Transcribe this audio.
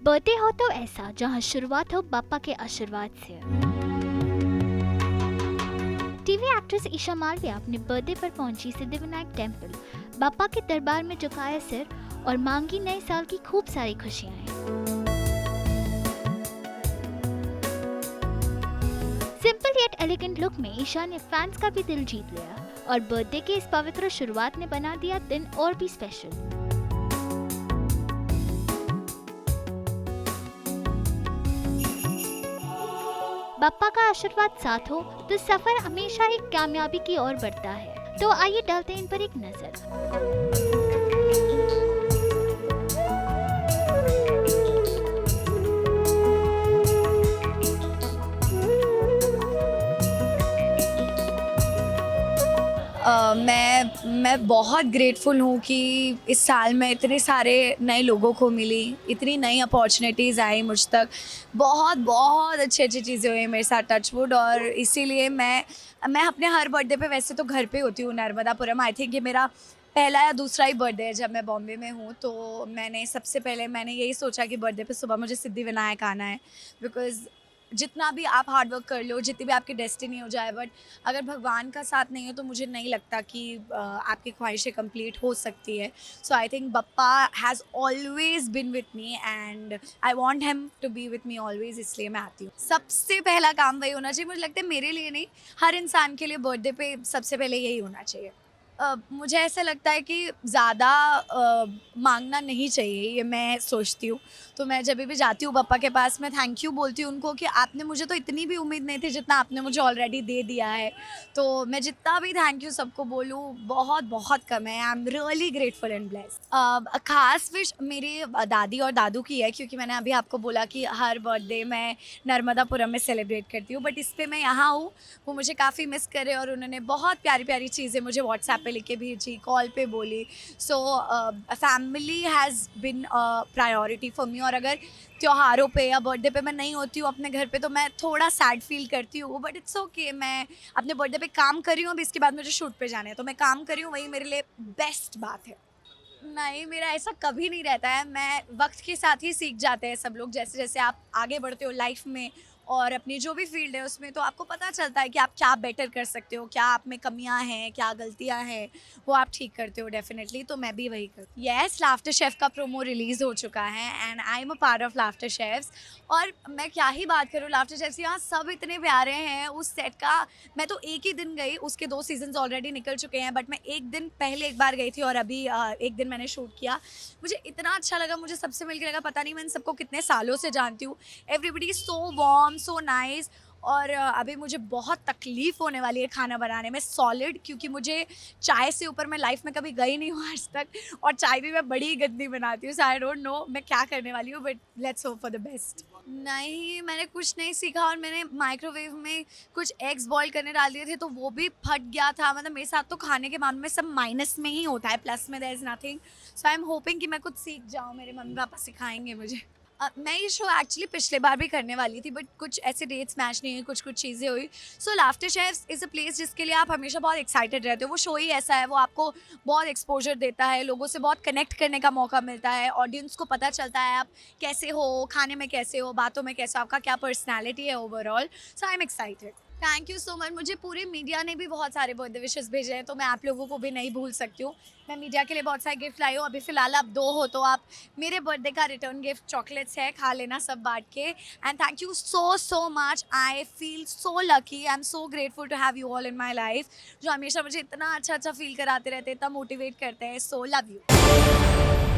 Birthday हो तो ऐसा जहां शुरुआत हो पापा के आशीर्वाद से। टीवी एक्ट्रेस ईशा मालविया अपने बर्थडे पर पहुंची सिद्धिविनायक टेंपल, बापा के दरबार में झुकाया सिर और मांगी नए साल की खूब सारी खुशियां। सिंपल येट एलिगेंट लुक में ईशा ने फैंस का भी दिल जीत लिया और बर्थडे के इस पवित्र शुरुआत ने बना दिया दिन और भी स्पेशल। बाप्पा का आशीर्वाद साथ हो तो सफर हमेशा ही कामयाबी की ओर बढ़ता है। तो आइए डालते हैं इन पर एक नजर। मैं बहुत ग्रेटफुल हूँ कि इस साल मैं इतने सारे नए लोगों को मिली, इतनी नई अपॉर्चुनिटीज़ आई मुझ तक। बहुत बहुत अच्छी चीज़ें हुई मेरे साथ, टचवुड। और इसीलिए मैं अपने हर बर्थडे पे वैसे तो घर पे होती हूँ नर्मदापुरम। आई थिंक ये मेरा पहला या दूसरा ही बर्थडे है जब मैं बॉम्बे में हूँ। तो सबसे पहले मैंने यही सोचा कि बर्थडे पे सुबह मुझे सिद्धिविनायक आना है, बिकॉज़ जितना भी आप हार्ड वर्क कर लो, जितनी भी आपकी डेस्टिनी हो जाए, बट अगर भगवान का साथ नहीं है तो मुझे नहीं लगता कि आपकी ख्वाहिशें कंप्लीट हो सकती है। So I think Bappa has always been with me and I want him to be with me always, इसलिए मैं आती हूँ। सबसे पहला काम वही होना चाहिए, मुझे लगता है मेरे लिए नहीं, हर इंसान के लिए बर्थडे पे सबसे पहले यही होना चाहिए। मुझे ऐसा लगता है कि ज़्यादा मांगना नहीं चाहिए, ये मैं सोचती हूँ। तो मैं जब भी जाती हूँ पप्पा के पास, मैं थैंक यू बोलती हूँ उनको कि आपने मुझे तो इतनी भी उम्मीद नहीं थी जितना आपने मुझे ऑलरेडी दे दिया है। तो मैं जितना भी थैंक यू सबको बोलूँ, बहुत बहुत कम है। I am really grateful and blessed. ख़ास विश मेरी दादी और दादू की है, क्योंकि मैंने अभी आपको बोला कि हर बर्थडे मैं नर्मदापुरम में सेलिब्रेट करती हूँ, बट इस पर मैं यहाँ हूँ। वो मुझे काफ़ी मिस करे और उन्होंने बहुत प्यारी प्यारी चीज़ें मुझे व्हाट्सएप पे लिख के भेजी, कॉल पे बोली। So family has been priority for me. और अगर त्योहारों पे या बर्थडे पे मैं नहीं होती हूँ अपने घर पे तो मैं थोड़ा सैड फील करती हूँ, बट इट्स ओके। मैं अपने बर्थडे पे काम कर रही हूँ, अभी इसके बाद मुझे शूट पे जाना है, तो मैं काम कर रही हूँ, वही मेरे लिए बेस्ट बात है। नहीं, मेरा ऐसा कभी नहीं रहता है। मैं वक्त के साथ ही सीख जाते हैं सब लोग। जैसे जैसे आप आगे बढ़ते हो लाइफ में और अपनी जो भी फील्ड है उसमें, तो आपको पता चलता है कि आप क्या बेटर कर सकते हो, क्या आप में कमियां हैं, क्या गलतियां हैं, वो आप ठीक करते हो डेफिनेटली। तो मैं भी वही करती हूँ। येस, लाफ्टर शेफ का प्रोमो रिलीज़ हो चुका है and I am a part of laughter chefs. और मैं क्या ही बात करूँ, लाफ्टर शेफ्स यहाँ सब इतने प्यारे हैं। उस सेट का मैं तो एक ही दिन गई, उसके 2 सीज़न्स ऑलरेडी निकल चुके हैं, बट मैं एक दिन पहले एक बार गई थी और अभी एक दिन मैंने शूट किया। मुझे इतना अच्छा लगा, मुझे सबसे मिलके लगा पता नहीं मैं इन सबको कितने सालों से जानती हूँ। Everybody is so warm, so nice. और अभी मुझे बहुत तकलीफ़ होने वाली है खाना बनाने में, सॉलिड, क्योंकि मुझे चाय से ऊपर मैं लाइफ़ में कभी गई नहीं हूँ आज तक, और चाय भी मैं बड़ी गंदी बनाती हूँ। सो आई डोंट नो मैं क्या करने वाली हूँ, but let's hope for the best. नहीं, मैंने कुछ नहीं सीखा और मैंने माइक्रोवेव में कुछ एग्स बॉयल करने डाल दिए थे तो वो भी फट गया था। मतलब मेरे साथ तो खाने के मामले में सब माइनस में ही होता है, प्लस में there is nothing. So I am hoping कि मैं कुछ सीख जाऊँ, मेरे मम्मी पापा सिखाएँगे मुझे। मैं ये शो एक्चुअली पिछले बार भी करने वाली थी, बट कुछ ऐसे डेट्स मैच नहीं हुई, कुछ चीज़ें हुई। So laughter chefs is a place जिसके लिए आप हमेशा बहुत एक्साइटेड रहते हो। वो शो ही ऐसा है, वो आपको बहुत एक्सपोजर देता है, लोगों से बहुत कनेक्ट करने का मौका मिलता है, ऑडियंस को पता चलता है आप कैसे हो, खाने में कैसे हो, बातों में कैसे हो, आपका क्या पर्सनैलिटी है overall. So I am excited. Thank you so much. मुझे पूरी मीडिया ने भी बहुत सारे बर्थडे विशेस भेजे हैं, तो मैं आप लोगों को भी नहीं भूल सकती हूँ। मैं मीडिया के लिए बहुत सारे गिफ्ट लाई हूँ। अभी फ़िलहाल आप 2 हो, तो आप मेरे बर्थडे का रिटर्न गिफ्ट चॉकलेट्स है, खा लेना सब बाँट के। And thank you so so much. I feel so lucky, I am so grateful to have you all in my life, जो हमेशा मुझे इतना अच्छा फ़ील कराते रहते हैं, इतना मोटिवेट करते हैं। So love you.